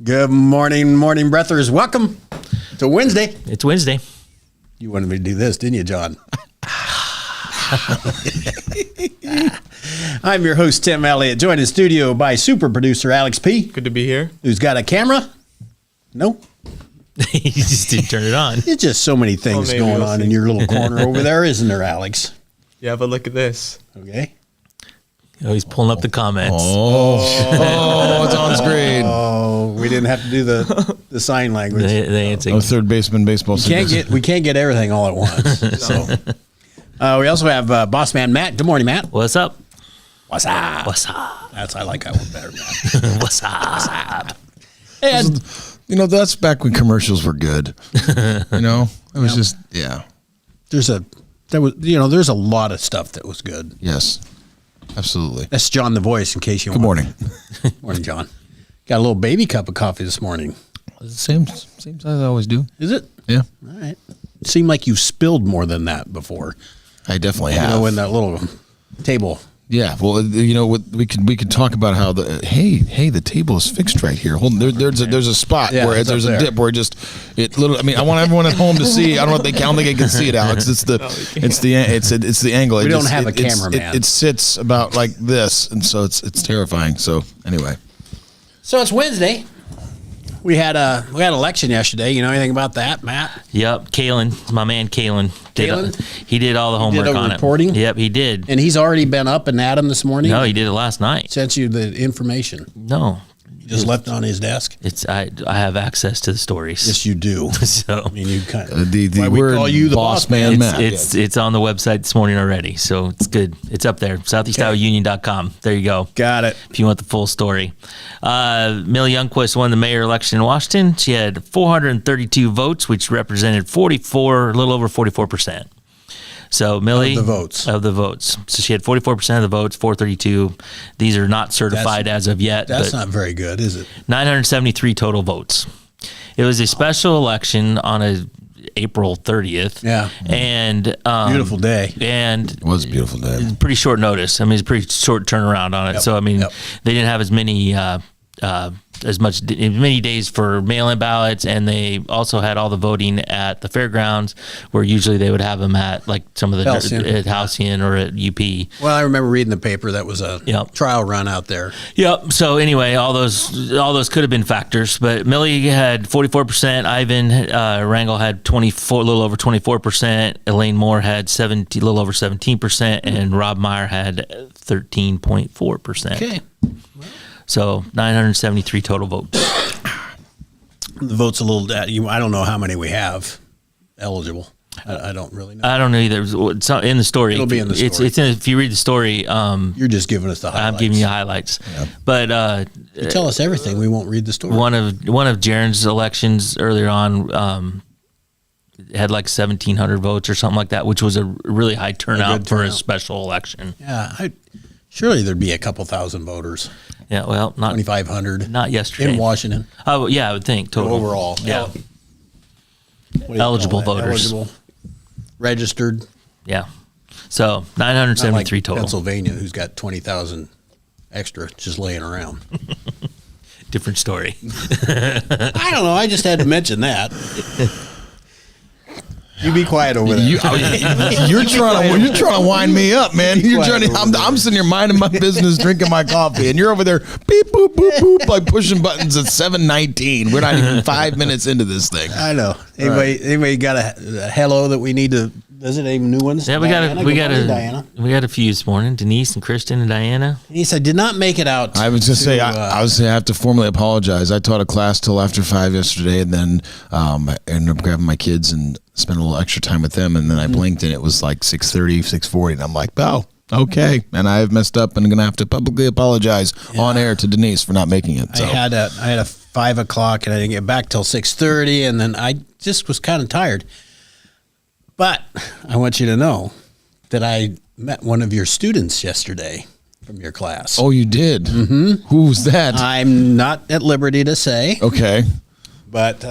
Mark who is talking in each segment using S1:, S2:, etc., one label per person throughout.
S1: Good morning, morning breathers. Welcome to Wednesday.
S2: It's Wednesday.
S1: You wanted me to do this, didn't you, John? I'm your host, Tim Elliott, joined in studio by super producer Alex P.
S3: Good to be here.
S1: Who's got a camera? No.
S2: You just didn't turn it on.
S1: There's just so many things
S3: maybe
S1: going
S3: we'll
S1: on
S3: see.
S1: in your little corner over there, isn't there, Alex?
S3: Yeah, but look at this.
S1: Okay.
S2: Oh, he's pulling up the comments.
S4: Oh, it's on screen.
S1: Oh, we didn't have to do the sign language.
S2: They ain't saying,
S4: Oh, third baseman baseball.
S1: We can't get everything all at once. So, we also have boss man Matt. Good morning, Matt.
S2: What's up?
S1: What's up?
S2: What's up?
S1: I like that one better, Matt.
S2: What's up?
S1: And
S4: That's back when commercials were good. It was just
S1: there's a lot of stuff that was good.
S4: yes, absolutely.
S1: That's John the Voice, in case you
S4: Good
S1: want.
S4: morning.
S1: Morning, John. Got a little baby cup of coffee this morning.
S4: Same size I always do.
S1: Is it?
S4: Yeah,
S1: All right. It seemed like you spilled more than that before.
S4: I definitely have.
S1: In that little table.
S4: Yeah, well, we could talk about how the table is fixed right here. Hold on, there's a spot
S1: Yeah,
S4: where
S1: it's
S4: there's
S1: up
S4: a
S1: there.
S4: dip where I want everyone at home to see. I don't think they can see it, Alex. It's the angle.
S1: We don't have a cameraman.
S4: It sits about like this, and so it's terrifying. So anyway,
S1: So it's Wednesday. We had election yesterday. You know anything about that, Matt?
S2: Yep, Kalen, my man Kalen.
S1: Kalen?
S2: He did all the homework
S1: did
S2: on
S1: reporting?
S2: it. Yep, he did.
S1: And he's already been up and at him this morning?
S2: No, he did it last night.
S1: Sent you the information.
S2: No,
S1: You just left it on his desk?
S2: I have access to the stories.
S1: Yes, you do.
S2: So
S1: I mean, you kind of...
S4: the
S1: Why we
S4: word
S1: call you the boss man.
S4: Matt.
S2: it's on the website this morning already. So it's good. It's up there. SoutheastIowaUnion.com. There you go.
S1: Got it.
S2: If you want the full story. Millie Youngquist won the mayor election in Washington. She had 432 votes, which represented a little over 44%. So Millie
S1: Of the votes.
S2: So she had 44% of the votes, 432. These are not certified as of yet.
S1: That's
S2: but
S1: not very good, is it?
S2: 973 total votes. It was a special election on April 30th.
S1: Yeah.
S2: And
S1: Beautiful day.
S2: And
S4: It was a beautiful day.
S2: pretty short notice. I mean, it's a pretty short turnaround on it.
S1: Yep.
S2: So I mean,
S1: Yep.
S2: they didn't have as many many days for mail-in ballots, and they also had all the voting at the fairgrounds, where usually they would have them at like some of the
S1: Halcyon.
S2: at Halcyon or at UP.
S1: Well, I remember reading the paper. That was a
S2: Yep.
S1: trial run out there.
S2: Yep. So anyway, all those could have been factors, but Millie had 44%. Ivan Rangel had a little over 24%. Elaine Moore had a little over 17%, and Rob Meyer had 13.4%.
S1: Okay.
S2: So 973 total votes.
S1: The vote's a little... I don't know how many we have eligible. I don't really know.
S2: I don't know either. It's in the story.
S1: It'll be in the story.
S2: It's if you read the story.
S1: You're just giving us the highlights.
S2: I'm giving you highlights. But
S1: You tell us everything. We won't read the story.
S2: one of Jaron's elections earlier on had like 1,700 votes or something like that, which was a really high turnout for a
S1: turnout.
S2: special election.
S1: Yeah. Surely there'd be a couple thousand voters.
S2: Yeah, well, not
S1: 2,500.
S2: not yesterday.
S1: In Washington.
S2: Oh, yeah, I would think total.
S1: Overall.
S2: Yeah.
S1: What do you
S2: Eligible
S1: call that?
S2: voters.
S1: Eligible. Registered.
S2: Yeah. So
S1: Not
S2: 973
S1: like
S2: total.
S1: Pennsylvania, who's got 20,000 extra just laying around.
S2: Different story.
S1: I don't know. I just had to mention that. You be quiet over there.
S4: You're trying to wind me up, man. I'm sitting here minding my business, drinking my coffee, and you're over there beep boop boop boop like pushing buttons at 7:19. We're not even 5 minutes into this thing.
S1: I know. Anybody got a hello that we need to visit? Any new ones?
S2: Yeah,
S1: Diana? Good morning, Diana.
S2: we got a few this morning. Denise and Kristen and Diana.
S1: Denise, I did not make it out.
S4: I was just say
S1: I
S4: I have to formally apologize. I taught a class till after 5 yesterday, and then I ended up grabbing my kids and spent a little extra time with them, and then I blinked and it was like 6:30, 6:40, and I'm like, oh, okay, and I have messed up and I'm gonna have to publicly apologize on air to Denise for not making it. So.
S1: I had a 5 o'clock and I didn't get back till 6:30, and then I just was kind of tired. But I want you to know that I met one of your students yesterday from your class.
S4: Oh, you did? Mm-hmm. Who was that?
S1: I'm not at liberty to say,
S4: Okay.
S1: but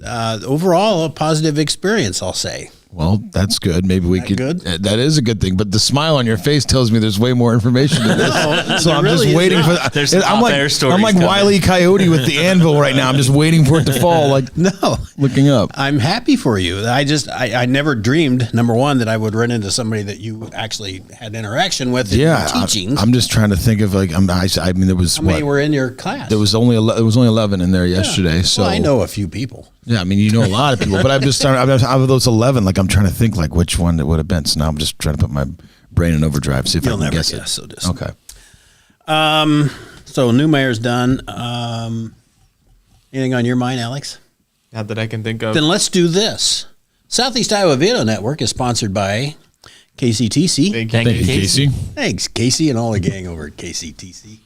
S1: overall, a positive experience, I'll say.
S4: Well, that's good. Maybe we could.
S1: good?
S4: That is a good thing. But the smile on your face tells me there's way more information to this. So
S1: there
S4: I'm
S1: really
S4: just
S1: is
S4: waiting
S1: not.
S4: for that.
S2: There's some off-air stories
S4: I'm like
S2: coming.
S4: Wile E. Coyote with the anvil right now. I'm just waiting for it to fall. Like
S1: No.
S4: looking up.
S1: I'm happy for you. I never dreamed, number one, that I would run into somebody that you actually had interaction with in
S4: Yeah,
S1: your teachings.
S4: I'm just trying to think of like. I mean, there was
S1: How many
S4: what?
S1: were in your class?
S4: There was only 11 in there yesterday. So
S1: well, I know a few people.
S4: Yeah, I mean, you know a lot of people, but I'm just trying. Out of those 11, like I'm trying to think like which one it would have been. So now I'm just trying to put my brain in overdrive, see if
S1: You'll
S4: I can
S1: never
S4: guess
S1: guess.
S4: it.
S1: So just
S4: Okay.
S1: So new mayor's done. Anything on your mind, Alex?
S3: Not that I can think of.
S1: Then let's do this. Southeast Iowa Video Network is sponsored by KCTC.
S3: Thank
S2: Thank you,
S4: Thank you,
S2: Casey.
S4: Casey.
S1: Thanks, Casey, and all the gang over at KCTC.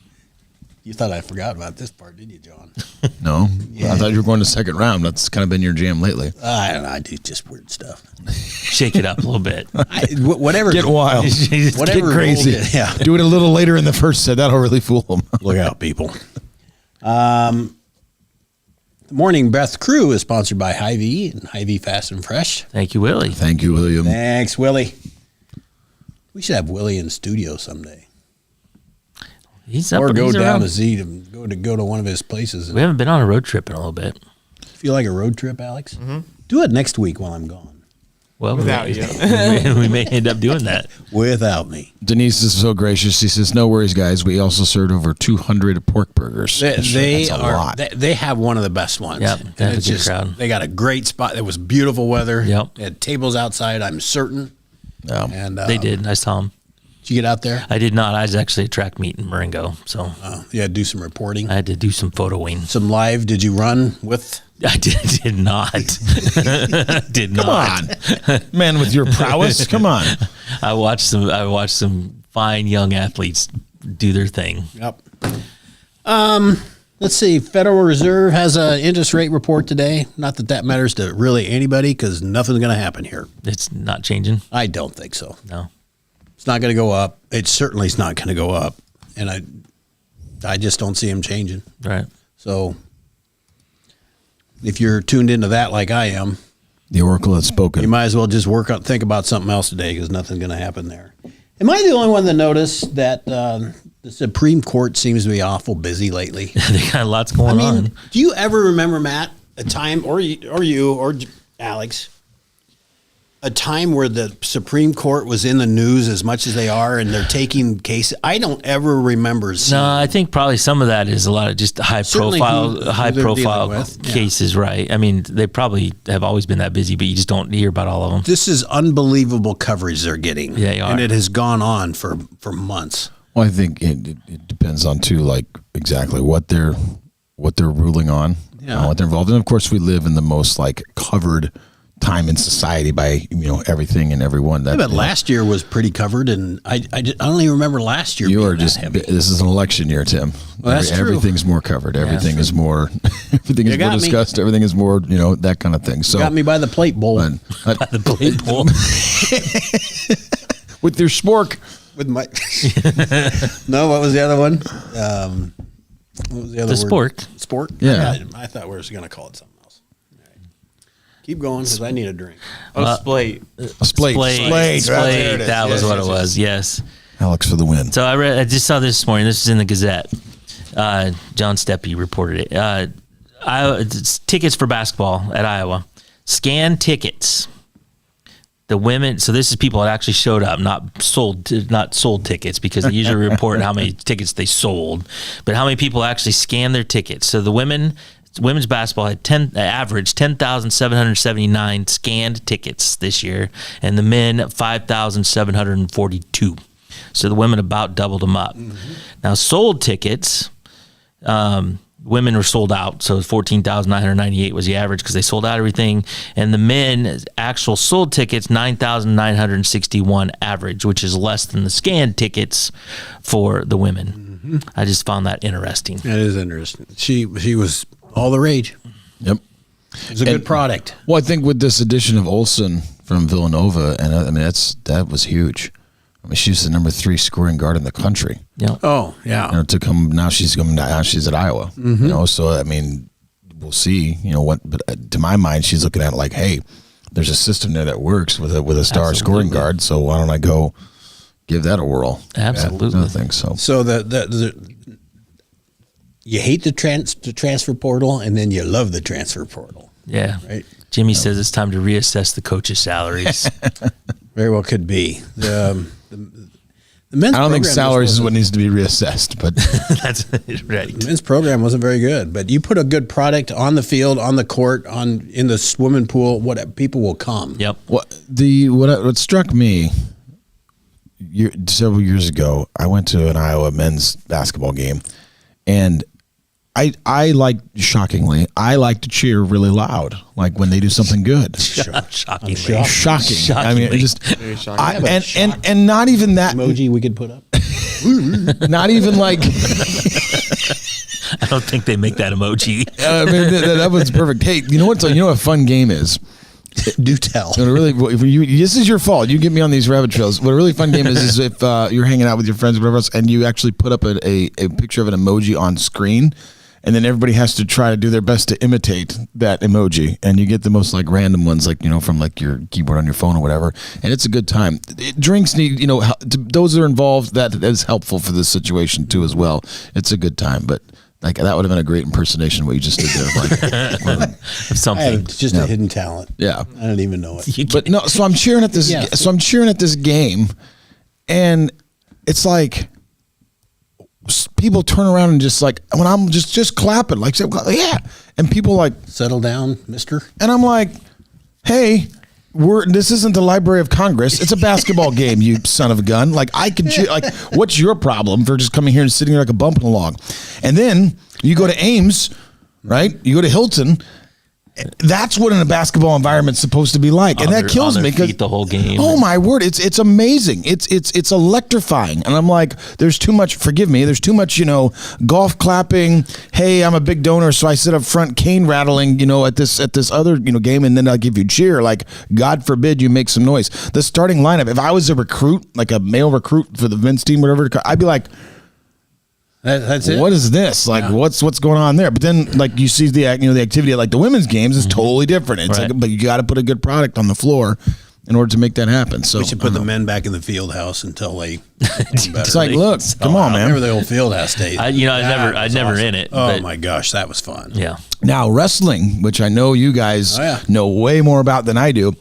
S1: You thought I forgot about this part, didn't you, John?
S4: No, I thought you were going to second round. That's kind of been your jam lately.
S1: I don't know. I do just weird stuff.
S2: Shake it up a little bit.
S1: Whatever.
S4: Get wild.
S1: Whatever.
S4: Get crazy.
S1: rolls it, yeah.
S4: Do it a little later in the first set. That'll really fool them.
S1: Look out, people. The Morning Breath Crew is sponsored by Hy-Vee and Hy-Vee Fast and Fresh.
S2: Thank you, Willie.
S4: Thank you, William.
S1: Thanks, Willie. We should have Willie in the studio someday,
S2: He's up.
S1: or go
S2: he's
S1: down
S2: around.
S1: to Z to go to one of his places.
S2: We haven't been on a road trip in a little bit.
S1: Feel like a road trip, Alex? Do it next week while I'm gone.
S2: Well,
S3: Without
S2: we,
S3: you.
S2: we may end up doing that.
S1: Without me.
S4: Denise is so gracious. She says, "No worries, guys. We also served over 200 pork burgers.
S1: They
S4: That's a
S1: are.
S4: lot.
S1: They have one of the best ones.
S2: Yep,
S1: And
S2: they have a
S1: it's
S2: good crowd.
S1: They got a great spot. It was beautiful weather.
S2: Yep.
S1: They had tables outside. I'm certain.
S4: Yeah.
S1: And
S2: They did. I saw him.
S1: Did you get out there?
S2: I did not. I was actually at track meet in Marengo, so
S1: Yeah, do some reporting.
S2: I had to do some photoing.
S1: Some live. Did you run with?
S2: I did not. Did
S4: Come
S2: not.
S4: on, man, with your prowess. Come on.
S2: I watched some fine young athletes do their thing.
S1: Yep. Let's see. Federal Reserve has an interest rate report today. Not that that matters to really anybody, because nothing's going to happen here.
S2: It's not changing.
S1: I don't think so.
S2: No.
S1: It's not going to go up. It certainly is not going to go up, and I just don't see them changing.
S2: Right.
S1: So, if you're tuned into that like I am,
S4: The oracle has spoken.
S1: you might as well just think about something else today, because nothing's going to happen there. Am I the only one that noticed that the Supreme Court seems to be awful busy lately?
S2: They got lots going
S1: I mean,
S2: on.
S1: do you ever remember, Matt, a time, or you, or Alex, a time where the Supreme Court was in the news as much as they are, and they're taking cases? I don't ever remember seeing.
S2: No, I think probably some of that is a lot of just high
S1: Certainly
S2: profile
S1: who they're dealing with, yeah.
S2: cases, right? I mean, they probably have always been that busy, but you just don't hear about all of them.
S1: This is unbelievable coverage they're getting.
S2: Yeah, you are.
S1: And it has gone on for months.
S4: Well, I think it depends on too, like exactly what they're ruling on,
S1: Yeah.
S4: what they're involved in. Of course, we live in the most like covered time in society by everything and everyone. That
S1: Yeah, but last year was pretty covered, and I don't even remember last year
S4: you
S1: being
S4: are
S1: that
S4: just
S1: heavy.
S4: this is an election year, Tim.
S1: Well, that's true.
S4: Everything's more covered. Everything is more. Everything is
S1: You
S4: more
S1: got me.
S4: discussed. Everything is more that kind of thing. So
S1: Got me by the plate bowl
S4: but,
S2: The blade bowl.
S4: with your spork.
S1: with my. No, what was the other one? What was the other
S2: The
S1: word?
S2: spork.
S1: Sport.
S4: Yeah.
S1: I thought we were going to call it something else. All right. Keep going, because I need a drink.
S3: Oh, Splate.
S4: A splate.
S2: Splade.
S4: There it is.
S2: That was
S4: Yes,
S2: what
S4: yes,
S2: it
S4: yes.
S2: was. Yes.
S4: Alex for the win.
S2: So I just saw this morning. This is in the Gazette. John Steppe reported it. It's tickets for basketball at Iowa. Scan tickets. The women. So this is people that actually showed up, not sold tickets, because they usually report how many tickets they sold, but how many people actually scanned their tickets. So the women's basketball had averaged 10,779 scanned tickets this year, and the men 5,742. So the women about doubled them up. Mm-hmm. Now sold tickets, women were sold out, so 14,998 was the average because they sold out everything, and the men actual sold tickets 9,961 average, which is less than the scanned tickets for the women. Mm-hmm. I just found that interesting.
S1: That is interesting. She was all the rage.
S4: Yep.
S1: It was a good product.
S4: Well, I think with this addition of Olsen from Villanova, and I mean that was huge. I mean, she's the number 3 scoring guard in the country.
S2: Yeah.
S1: Oh, yeah.
S4: To come now, she's at Iowa. So I mean, we'll see. What? But to my mind, she's looking at it like, hey, there's a system there that works with a star scoring
S2: Absolutely.
S4: guard. So why don't I go give that a whirl?
S2: Absolutely.
S4: That's another thing. So
S1: So the you hate the transfer portal, and then you love the transfer portal.
S2: Yeah.
S1: Right.
S2: Jimmy says it's time to reassess the coaches' salaries.
S1: Very well could be. The men's
S4: I don't think
S1: program
S4: salaries is
S1: just
S4: what needs to be reassessed, but
S2: That's right.
S1: the men's program wasn't very good, but you put a good product on the field, on the court, in the swimming pool. What people will come.
S2: Yep.
S4: what struck me several years ago, I went to an Iowa men's basketball game, and I like, shockingly, I like to cheer really loud, like when they do something good.
S2: Shockingly.
S4: Shocking. I mean, it just
S3: Very shocking.
S4: and not even that,
S1: Emoji we could put up.
S4: not even like.
S2: I don't think they make that emoji.
S4: I mean, that was perfect. Hey, you know what a fun game is?
S1: Do tell.
S4: What a really, if this is your fault. You get me on these rabbit trails. What a really fun game is if you're hanging out with your friends or whatever else, and you actually put up a picture of an emoji on screen, and then everybody has to try to do their best to imitate that emoji, and you get the most like random ones, like from like your keyboard on your phone or whatever, and it's a good time. Drinks need, those that are involved, that is helpful for this situation too as well. It's a good time, but. Like that would have been a great impersonation of what you just did there. Like,
S1: I
S2: Something.
S1: have just a hidden talent.
S4: yeah.
S1: I don't even know it.
S4: But no, so I'm cheering at this.
S1: Yeah.
S4: So I'm cheering at this game, and it's like people turn around and just like when I'm just clapping, like say, well, yeah, and people like,
S1: Settle down, mister.
S4: and I'm like, hey. This isn't the Library of Congress. It's a basketball game, you son of a gun. Like I can cheer. Like, what's your problem for just coming here and sitting there like a bump in a log? And then you go to Ames, right? You go to Hilton. That's what in a basketball environment's supposed to be like, and that kills
S2: on
S4: me
S2: their
S4: because
S2: feet the whole game.
S4: Oh my word, it's amazing. It's electrifying, and I'm like, there's too much. Forgive me. There's too much, golf clapping. Hey, I'm a big donor, so I sit up front, cane rattling, at this other game, and then I'll give you cheer. Like, God forbid you make some noise. The starting lineup. If I was a recruit, like a male recruit for the men's team, whatever, I'd be like,
S1: That's it.
S4: what is this? Like,
S1: Yeah.
S4: what's going on there? But then, like, you see the activity at like the women's games is totally different. It's
S2: Right.
S4: like, but you got to put a good product on the floor in order to make that happen. So
S1: We should put the men back in the field house until they.
S4: it's like, look, come on, man.
S1: Remember the old field house days?
S2: I'd never in it.
S1: Oh
S2: but
S1: my gosh, that was fun.
S2: Yeah.
S4: Now, wrestling, which I know you guys
S1: Oh, yeah.
S4: know way more about than I do,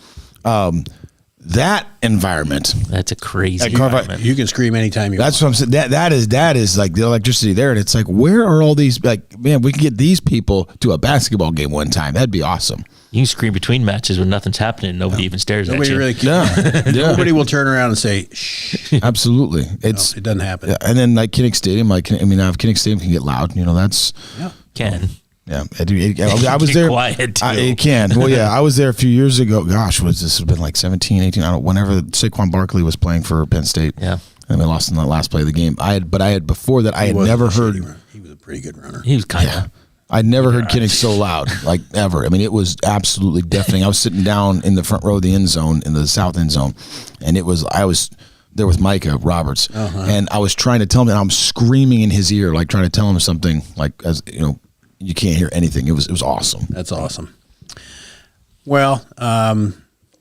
S4: that environment.
S2: That's a crazy
S4: At Carver-
S2: environment.
S1: You can scream anytime you
S4: That's
S1: want.
S4: what I'm saying. That is like the electricity there, and it's like, where are all these? Like, man, we can get these people to a basketball game one time. That'd be awesome.
S2: You can scream between matches when nothing's happening. Nobody even stares
S1: Nobody
S2: at you.
S1: really
S4: Yeah, yeah,
S1: Nobody will turn around and say, "Shh."
S4: absolutely.
S1: No,
S4: It's
S1: it doesn't happen.
S4: yeah, and then like Kinnick Stadium, now if Kinnick Stadium can get loud, that's
S1: Yeah.
S2: Can.
S4: yeah. I was
S2: Get
S4: there.
S2: quiet, too.
S4: It can. Well, yeah, I was there a few years ago. Gosh, was this have been like 17, 18? I don't. Whenever Saquon Barkley was playing for Penn State.
S2: Yeah.
S4: And we lost in the last play of the game. I had before that. I had
S1: He wasn't
S4: never
S1: a
S4: heard.
S1: shitty runner. He was a pretty good runner.
S2: He was kind of.
S4: Yeah. I'd never heard Kinnick so loud, like ever. I mean, it was absolutely deafening. I was sitting down in the front row of the end zone, in the south end zone, and I was there with Micah Roberts, and I was trying to tell him, and I'm screaming in his ear, like trying to tell him something, like you can't hear anything. It was awesome.
S1: That's awesome. Well,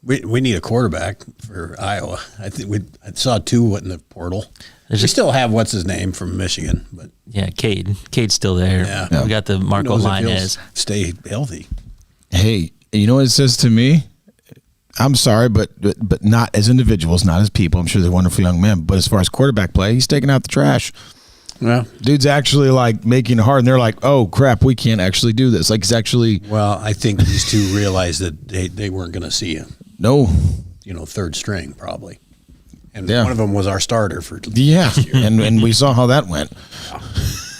S1: we need a quarterback for Iowa. I think I saw two in the portal. We still have what's his name from Michigan, but
S2: Yeah, Cade. Cade's still there.
S1: Yeah.
S2: We got the
S1: who
S2: Marco
S1: knows if he'll
S2: Lainez.
S1: stay healthy.
S4: Hey, you know what it says to me? I'm sorry, but not as individuals, not as people. I'm sure they're wonderful young men, but as far as quarterback play, he's taking out the trash.
S1: Well,
S4: Dude's actually like making it hard, and they're like, "Oh crap, we can't actually do this." Like, it's actually
S1: I think these two realized that they weren't going to see a
S4: no,
S1: third string probably, and
S4: Yeah.
S1: one of them was our starter for
S4: yeah, and we saw how that went.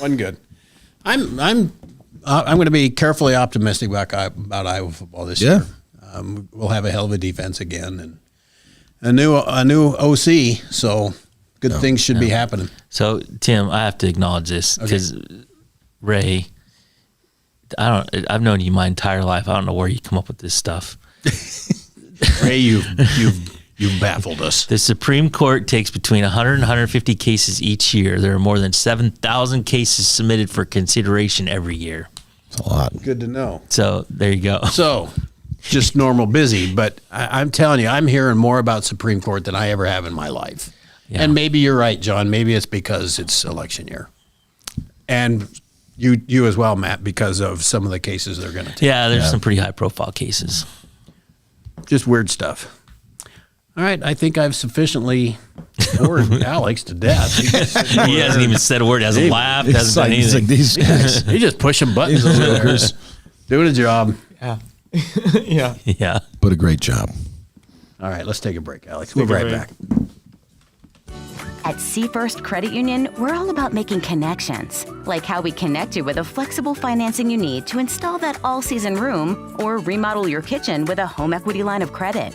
S1: wasn't good. I'm going to be carefully optimistic about Iowa football this
S4: Yeah.
S1: year. We'll have a hell of a defense again, and a new OC. So good things should be happening.
S2: So, Tim, I have to acknowledge this because Ray, I've known you my entire life. I don't know where you come up with this stuff.
S1: Ray, you've baffled us.
S2: The Supreme Court takes between 100 and 150 cases each year. There are more than 7,000 cases submitted for consideration every year.
S4: It's a lot.
S1: Good to know.
S2: So there you go.
S1: So just normal busy. But I'm telling you, I'm hearing more about Supreme Court than I ever have in my life.
S2: Yeah.
S1: And maybe you're right, John. Maybe it's because it's election year. And you as well, Matt, because of some of the cases they're going to take.
S2: Yeah, there's some pretty high profile cases.
S1: Just weird stuff. All right, I think I've sufficiently bored Alex to death.
S2: He hasn't even said a word, hasn't laughed, hasn't done
S4: He's
S2: anything.
S4: like these guys.
S1: He's just pushing buttons over there. Doing a job.
S3: Yeah. Yeah.
S2: Yeah.
S4: But a great job.
S1: All right, let's take a break, Alex. We'll be
S3: Take a
S1: right
S3: break.
S1: back.
S5: At Seafirst Credit Union, we're all about making connections, like how we connect you with a flexible financing you need to install that all-season room or remodel your kitchen with a home equity line of credit.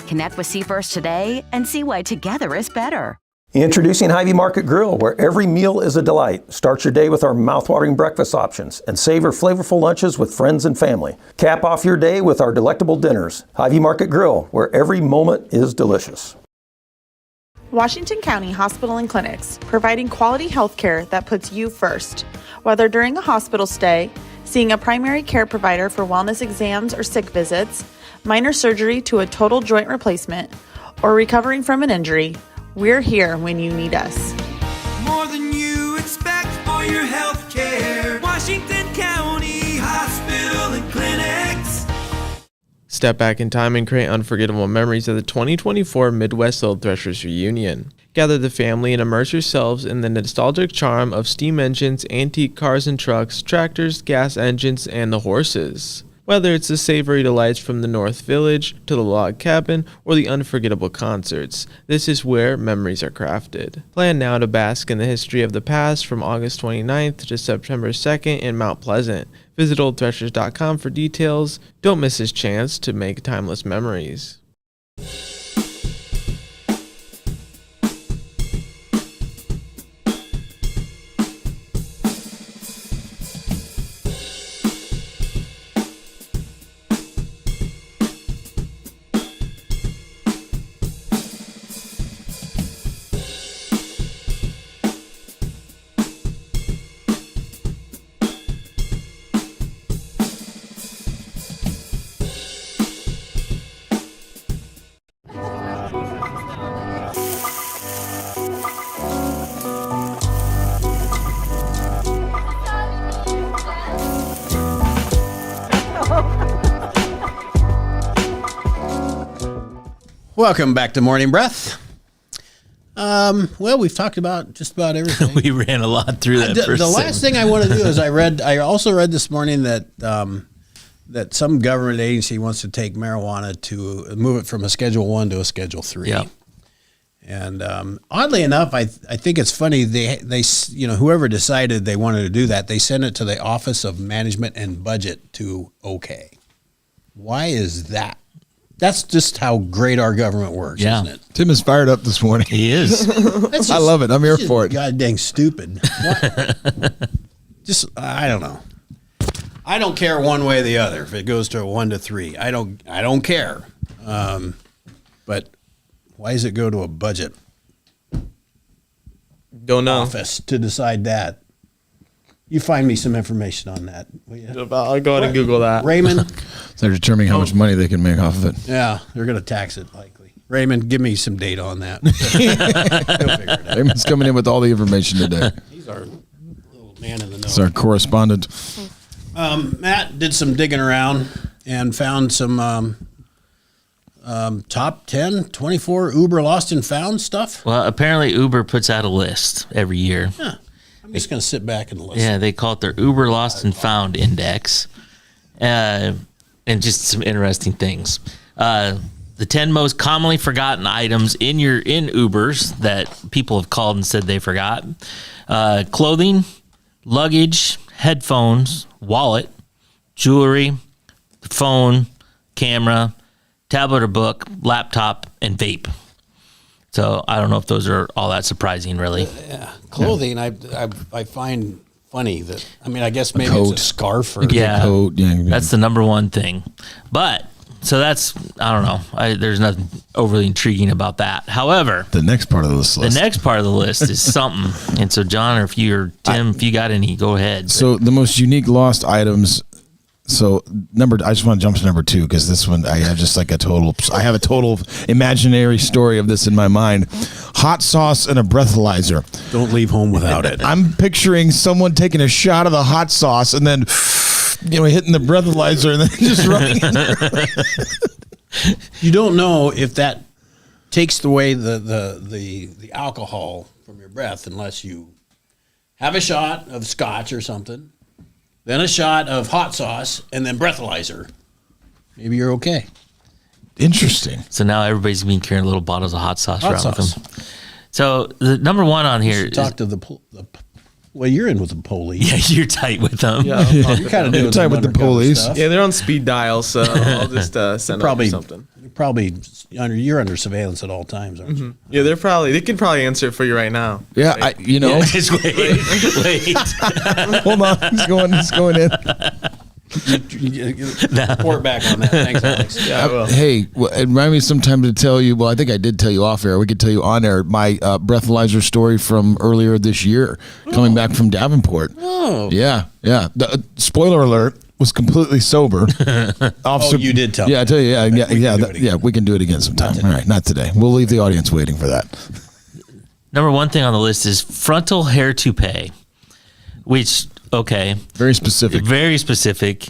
S5: Connect with Seafirst today and see why together is better.
S6: Introducing Hy-Vee Market Grill, where every meal is a delight. Start your day with our mouthwatering breakfast options and savor flavorful lunches with friends and family. Cap off your day with our delectable dinners. Hy-Vee Market Grill, where every moment is delicious.
S7: Washington County Hospital and Clinics, providing quality health care that puts you first. Whether during a hospital stay, seeing a primary care provider for wellness exams or sick visits, minor surgery to a total joint replacement, or recovering from an injury, we're here when you need us.
S8: More than you expect for your health care. Washington County Hospital and Clinics.
S3: Step back in time and create unforgettable memories of the 2024 Midwest Old Threshers reunion. Gather the family and immerse yourselves in the nostalgic charm of steam engines, antique cars and trucks, tractors, gas engines, and the horses. Whether it's the savory delights from the North Village to the log cabin or the unforgettable concerts, this is where memories are crafted. Plan now to bask in the history of the past from August 29th to September 2nd in Mount Pleasant. Visit oldthreshers.com for details. Don't miss this chance to make timeless memories.
S1: Welcome back to Morning Breath. Well, we've talked about just about everything.
S2: We ran a lot through that.
S1: The last thing I want to do is I also read this morning that that some government agency wants to take marijuana to move it from a Schedule 1 to a Schedule 3.
S2: Yeah.
S1: And oddly enough, I think it's funny they whoever decided they wanted to do that, they sent it to the Office of Management and Budget to okay. Why is that? That's just how great our government works,
S2: Yeah.
S1: isn't it?
S4: Tim is fired up this morning.
S2: He is.
S4: I love it. I'm here for it.
S1: God dang stupid. Just I don't know. I don't care one way or the other if it goes to a 1 to 3. I don't care. But why does it go to a budget
S3: Don't know.
S1: office to decide that? You find me some information on that, will you?
S3: I'll go ahead and Google that.
S1: Raymond?
S4: So they're determining how much money they can make off of it.
S1: Yeah, they're going to tax it likely. Raymond, give me some data on that. He'll figure it out.
S4: Raymond's coming in with all the information today.
S1: He's our little man in the know.
S4: It's our correspondent.
S1: Matt did some digging around and found some top 10, 24 Uber lost and found stuff.
S2: Well, apparently Uber puts out a list every year.
S1: Huh. I'm just going to sit back and listen.
S2: Yeah, they call it their Uber Lost and Found Index. And just some interesting things. The 10 most commonly forgotten items in Ubers that people have called and said they forgot. Clothing, luggage, headphones, wallet, jewelry, phone, camera, tablet or book, laptop, and vape. So I don't know if those are all that surprising, really.
S1: Yeah. Clothing, I find funny that, I mean, I guess maybe
S4: coat.
S1: it's a scarf or
S2: Yeah,
S4: Coat, yeah.
S2: that's the number one thing. But so that's, I don't know. There's nothing overly intriguing about that. However,
S4: The next part of this list.
S2: the next part of the list is something. And so, John, or if you or Tim, if you got any, go ahead.
S4: So the most unique lost items So I just want to jump to number 2 because this one I have just like a total imaginary story of this in my mind. Hot sauce and a breathalyzer.
S1: Don't leave home without it.
S4: I'm picturing someone taking a shot of the hot sauce and then hitting the breathalyzer and then just running.
S1: You don't know if that takes away the alcohol from your breath unless you have a shot of scotch or something, then a shot of hot sauce, and then breathalyzer. Maybe you're okay.
S4: Interesting.
S2: So now everybody's been carrying little bottles of hot sauce
S1: Hot
S2: around
S1: sauce.
S2: with them. So the number 1 on here is,
S1: Talk to well, you're in with the police.
S2: yeah, you're tight with them.
S3: Yeah,
S1: You're kind of doing
S4: Tight
S1: some
S4: with the
S1: undercover
S4: police.
S1: stuff.
S3: yeah, they're on speed dial, so I'll just send
S1: Probably
S3: them something.
S1: You're under surveillance at all times, aren't you?
S3: Yeah, they can probably answer it for you right now.
S4: Yeah,
S2: Just wait.
S4: hold on. He's going in.
S1: Report back on that. Thanks, Alex.
S3: Yeah, I will.
S4: Hey, remind me sometime to tell you. Well, I think I did tell you off air. We could tell you on air my breathalyzer story from earlier this year, coming back from Davenport.
S1: Oh.
S4: Yeah. Spoiler alert: was completely sober. Officer,
S1: you did tell me.
S4: Yeah, I tell you. Yeah.
S1: can do it again.
S4: We can do it again sometime. All right, not today. We'll leave the audience waiting for that.
S2: Number 1 thing on the list is frontal hair toupee, which, okay,
S4: Very specific.
S2: very specific.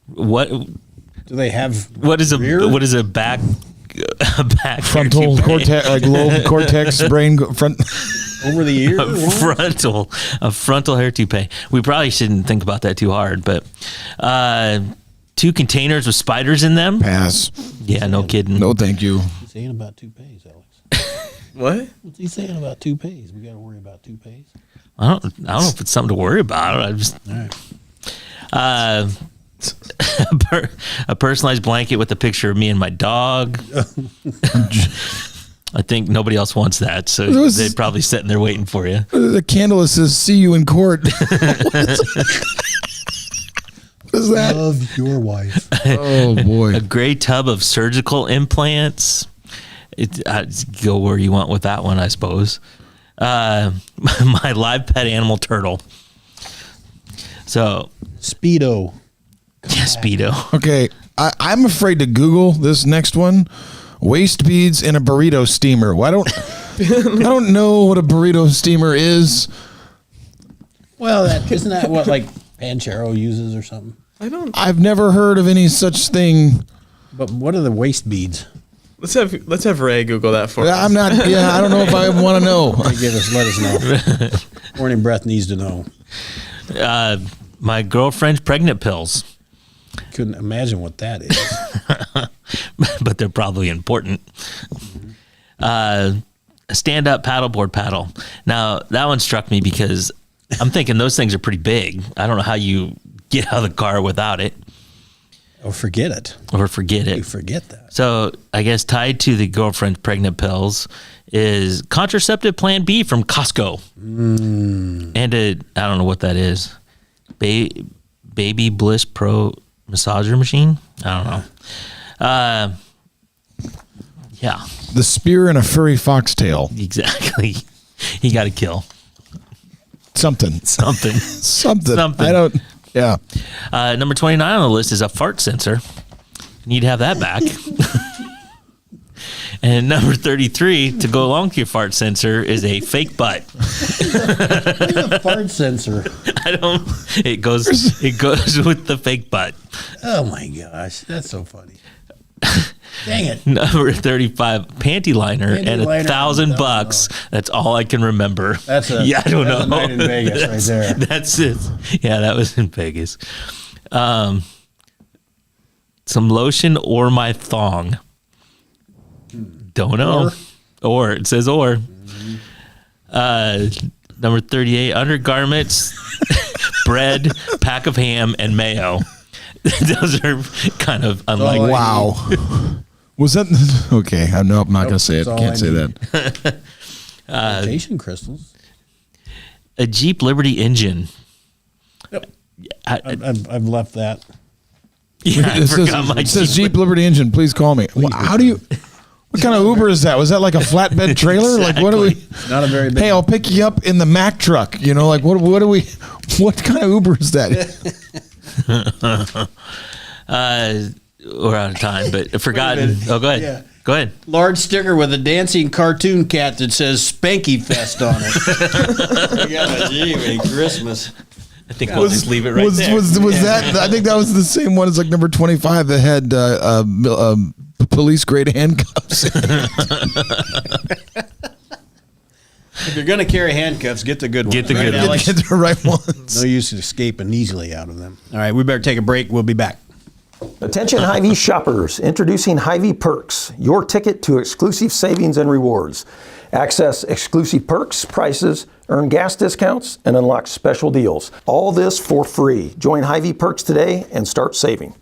S2: What
S1: Do they have
S2: is
S1: rear?
S2: what is a back
S4: Frontal
S2: hair toupee?
S4: cortex, like lobe cortex, brain front.
S1: over the ear?
S2: a frontal hair toupee. We probably shouldn't think about that too hard, but 2 containers with spiders in them.
S4: Pass.
S2: Yeah, no kidding.
S4: No, thank you.
S1: What's he saying about toupees, Alex?
S3: What?
S1: What's he saying about toupees? We got to worry about toupees.
S2: I don't know if it's something to worry about. I just
S1: All right.
S2: a personalized blanket with a picture of me and my dog. I think nobody else wants that, so
S4: was-
S2: they're probably sitting there waiting for you.
S4: The candle that says "See you in court." What is that?
S1: Love your wife.
S4: Oh boy.
S2: A gray tub of surgical implants. Go where you want with that one, I suppose. My live pet animal turtle. So,
S1: Speedo.
S2: yeah, Speedo.
S4: Okay, I'm afraid to Google this next one. Waist beads in a burrito steamer. I don't know what a burrito steamer is.
S1: Well, isn't that what like Panchero uses or something?
S4: I've never heard of any such thing.
S1: But what are the waist beads?
S3: Let's have Ray Google that for us.
S4: I'm not. Yeah, I don't know if I want to know.
S1: Let us know. Morning Breath needs to know.
S2: My girlfriend's pregnant pills.
S1: Couldn't imagine what that is.
S2: But they're probably important. A stand-up paddleboard paddle. Now, that one struck me because I'm thinking those things are pretty big. I don't know how you get out of the car without it
S1: Oh, forget it.
S2: or forget
S1: You
S2: it.
S1: forget that.
S2: So I guess tied to the girlfriend's pregnant pills is contraceptive Plan B from Costco. And I don't know what that is. Baby Bliss Pro massager machine? I don't know. Yeah,
S4: The spear and a furry foxtail.
S2: exactly. You got to kill
S4: Something.
S2: something.
S4: Something.
S2: Something.
S4: I don't. Yeah.
S2: Number 29 on the list is a fart sensor. Need to have that back. And number 33 to go along with your fart sensor is a fake butt.
S1: Fart sensor.
S2: It goes with the fake butt.
S1: Oh my gosh, that's so funny. Dang it.
S2: Number 35 panty liner
S1: Panty
S2: and
S1: liner,
S2: $1,000. That's all I can remember.
S1: That's a
S2: I don't
S1: that's a
S2: know.
S1: night in Vegas right there.
S2: That's it. Yeah, that was in Vegas. Some lotion or my thong. Don't know. Or it says or. Number 38 undergarments, bread, pack of ham, and mayo. Those are kind of unlike.
S4: Wow. Was that okay? I know I'm not going to say it.
S1: That's all
S4: Can't
S1: I
S4: say
S1: need.
S4: that.
S1: Meditation crystals.
S2: A Jeep Liberty engine.
S1: Yep.
S2: I
S1: I've left that.
S2: I forgot my
S4: it says
S2: Jeep.
S4: Jeep Liberty Engine. Please call me. How do you? What kind of Uber is that? Was that like a flatbed trailer? Like what do we?
S1: Not a very big.
S4: Hey, I'll pick you up in the Mack truck. You know, like what do we? What kind of Uber is that?
S2: We're out of time, but forgotten.
S1: minute.
S2: Oh, go ahead.
S1: Yeah.
S2: Go ahead.
S1: Large sticker with a dancing cartoon cat that says Spanky Fest on it. Gee, Christmas.
S2: I think we'll just leave it right there.
S4: Was that? I think that was the same one as like number 25 that had police grade handcuffs.
S1: If you're going to carry handcuffs, get the good ones.
S2: Get the
S1: right,
S2: good
S1: Alex?
S4: Get the right ones.
S1: No use escaping easily out of them. All right, we better take a break. We'll be back.
S6: Attention Hy-Vee shoppers, introducing Hy-Vee Perks, your ticket to exclusive savings and rewards. Access exclusive perks, prices, earn gas discounts, and unlock special deals. All this for free. Join Hy-Vee Perks today and start saving.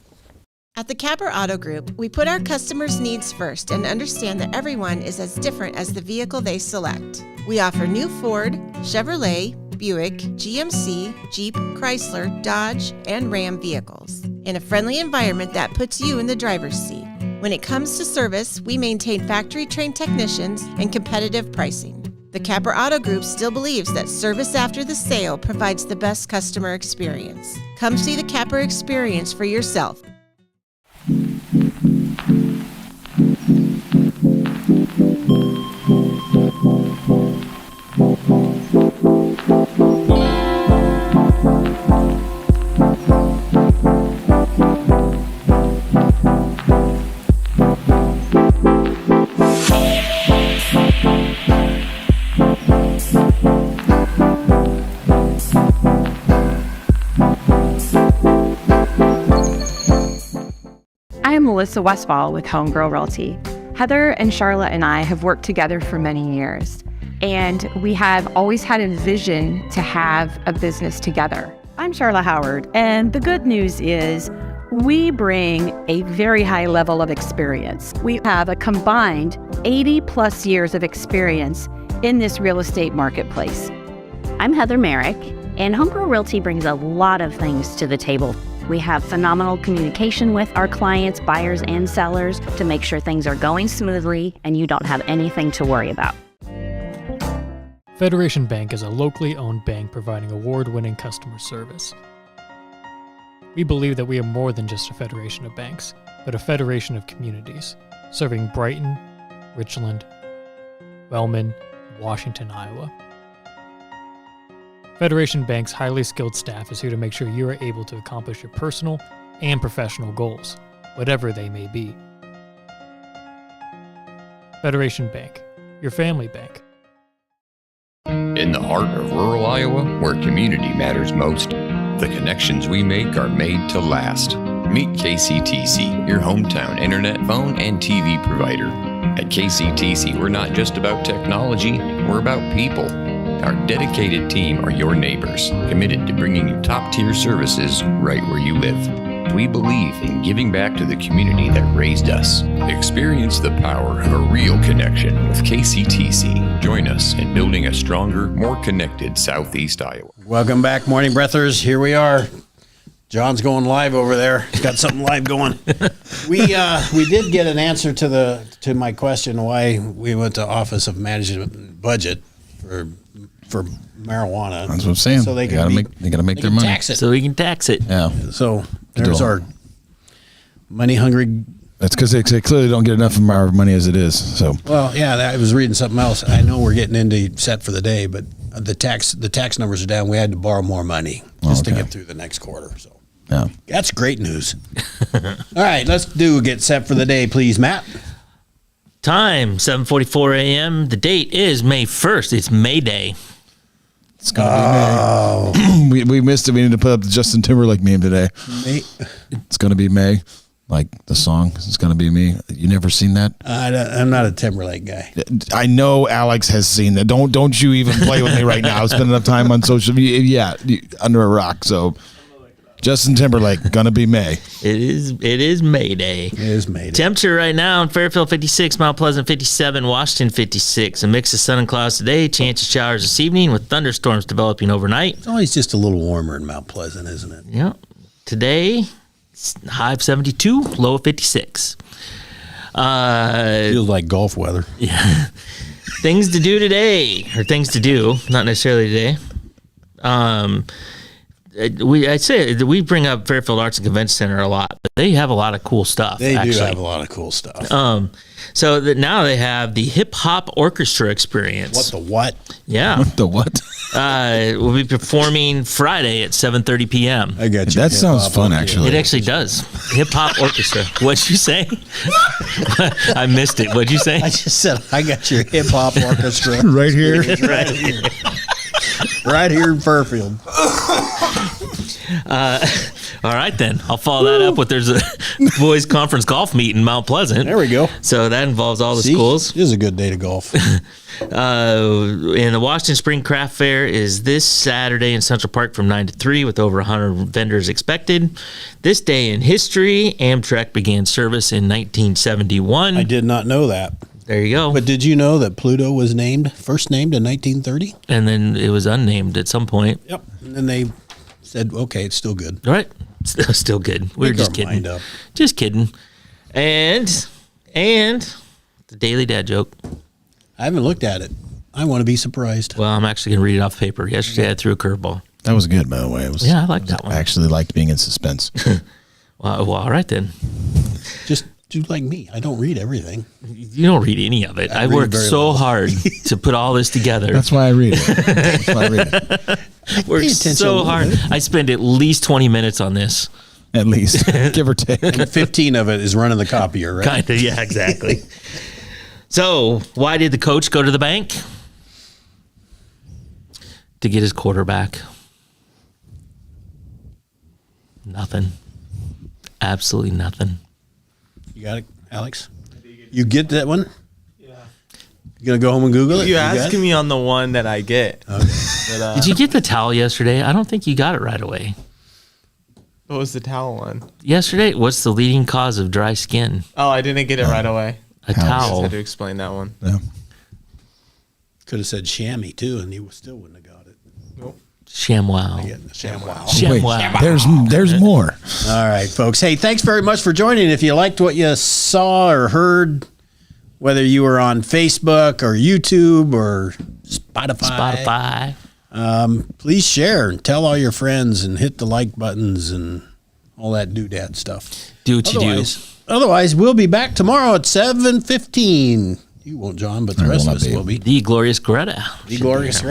S9: At the Capper Auto Group, we put our customers' needs first and understand that everyone is as different as the vehicle they select. We offer new Ford, Chevrolet, Buick, GMC, Jeep, Chrysler, Dodge, and Ram vehicles in a friendly environment that puts you in the driver's seat. When it comes to service, we maintain factory-trained technicians and competitive pricing. The Capper Auto Group still believes that service after the sale provides the best customer experience. Come see the Capper experience for yourself.
S10: I'm Melissa Westfall with Homegirl Realty. Heather and Charlotte and I have worked together for many years, and we have always had a vision to have a business together.
S11: I'm Charlotte Howard, and the good news is we bring a very high level of experience. We have a combined 80 plus years of experience in this real estate marketplace.
S12: I'm Heather Merrick, and Homegirl Realty brings a lot of things to the table. We have phenomenal communication with our clients, buyers and sellers, to make sure things are going smoothly and you don't have anything to worry about.
S13: Federation Bank is a locally owned bank providing award-winning customer service. We believe that we are more than just a federation of banks, but a federation of communities, serving Brighton, Richland, Wellman, and Washington, Iowa. Federation Bank's highly skilled staff is here to make sure you are able to accomplish your personal and professional goals, whatever they may be. Federation Bank, your family bank.
S14: In the heart of rural Iowa, where community matters most, the connections we make are made to last. Meet KCTC, your hometown internet, phone, and TV provider. At KCTC, we're not just about technology, we're about people. Our dedicated team are your neighbors, committed to bringing you top-tier services right where you live. We believe in giving back to the community that raised us. Experience the power of a real connection with KCTC. Join us in building a stronger, more connected Southeast Iowa.
S1: Welcome back, Morning Breathers. Here we are. John's going live over there. He's got something live going. We did get an answer to my question why we went to Office of Management and Budget for marijuana.
S4: That's what I'm saying.
S1: So they
S4: gotta make their money.
S1: Tax it.
S2: So we can tax it.
S4: Yeah.
S1: So there's our money hungry.
S4: That's because they clearly don't get enough of our money as it is. So.
S1: Well, yeah, I was reading something else. I know we're getting into set for the day, but the tax numbers are down. We had to borrow more money just to get through the next quarter. So
S4: yeah,
S1: that's great news. All right, let's get set for the day, please, Matt.
S2: Time 7:44 a.m. The date is May 1st. It's May Day.
S4: It's gonna be May. we missed it. We need to put up the Justin Timberlake meme today.
S1: May.
S4: It's gonna be May, like the song. It's gonna be me. You never seen that?
S1: I'm not a Timberlake guy.
S4: I know Alex has seen that. Don't you even play with me right now? Spend enough time on social media. Yeah, under a rock. So. Justin Timberlake, gonna be May.
S2: It is May Day.
S1: It is May Day.
S2: Temperature right now in Fairfield 56, Mount Pleasant 57, Washington 56. A mix of sun and clouds today. Chance of showers this evening with thunderstorms developing overnight.
S1: It's always just a little warmer in Mount Pleasant, isn't it?
S2: Yeah. Today, high of 72, low of 56.
S1: Feels like golf weather.
S2: Yeah. Things to do today, or things to do, not necessarily today. I say we bring up Fairfield Arts and Convention Center a lot, but they have a lot of cool stuff.
S1: They
S2: actually
S1: do have a lot of cool stuff.
S2: So that now they have the hip hop orchestra experience.
S1: What the what?
S2: Yeah.
S4: What the what?
S2: We'll be performing Friday at 7:30 p.m.
S1: I got you.
S4: That sounds fun, actually.
S2: It actually does. Hip hop orchestra. What'd you say? I missed it. What'd you say?
S1: I just said I got your hip hop orchestra
S4: Right here.
S1: right here, right here in Fairfield.
S2: All right, then. I'll follow that up with there's a boys conference golf meet in Mount Pleasant.
S1: There we go.
S2: So that involves all the
S1: See?
S2: schools.
S1: This is a good day to golf.
S2: And the Washington Spring Craft Fair is this Saturday in Central Park from 9 to 3 with over 100 vendors expected. This day in history, Amtrak began service in 1971.
S1: I did not know that.
S2: There you go.
S1: But did you know that Pluto was first named in 1930?
S2: And then it was unnamed at some point.
S1: Yep. And then they said, okay, it's still good.
S2: All right. Still good. We were
S1: Make
S2: just
S1: our
S2: kidding.
S1: mind up.
S2: Just kidding. And the Daily Dad joke.
S1: I haven't looked at it. I want to be surprised.
S2: Well, I'm actually going to read it off paper. Yesterday I threw a curveball.
S4: That was good, by the way. It was,
S2: Yeah, I like that one.
S4: I actually liked being in suspense.
S2: Well, all right then.
S1: Just do like me. I don't read everything.
S2: You don't read any of it. I
S1: read
S2: worked
S1: very
S2: so
S1: little.
S2: hard to put all this together.
S4: That's why I read it. That's why I read it.
S2: Worked
S1: attention a
S2: so
S1: little
S2: hard.
S1: bit.
S2: I spend at least 20 minutes on this.
S4: At least, give or take.
S1: And 15 of it is running the copier, right?
S2: Kind of, yeah, exactly. So, why did the coach go to the bank? To get his quarterback. Nothing. Absolutely nothing.
S1: You got it, Alex? You get that one? Yeah. You going to go home and Google it?
S3: You
S1: got
S3: asking
S1: it?
S3: me on the one that I get.
S1: Okay.
S3: But,
S2: Did you get the towel yesterday? I don't think you got it right away.
S3: what was the towel one?
S2: Yesterday, what's the leading cause of dry skin?
S3: Oh, I didn't get it right away.
S2: A
S3: I just
S2: towel.
S3: had to explain that one.
S4: Yeah.
S1: Could have said chamois, too, and you still wouldn't have got it.
S2: ShamWow.
S1: Yeah, ShamWow.
S4: Wait,
S2: ShamWow.
S4: there's more.
S1: All right, folks. Hey, thanks very much for joining. If you liked what you saw or heard, whether you were on Facebook or YouTube or Spotify, please share and tell all your friends and hit the like buttons and all that doodad stuff.
S2: Do what you do.
S1: Otherwise, we'll be back tomorrow at 7:15. You won't, John, but the
S4: I will
S1: rest of
S4: not
S1: us
S4: be.
S1: will be.
S2: The Glorious Greta.
S1: The Glorious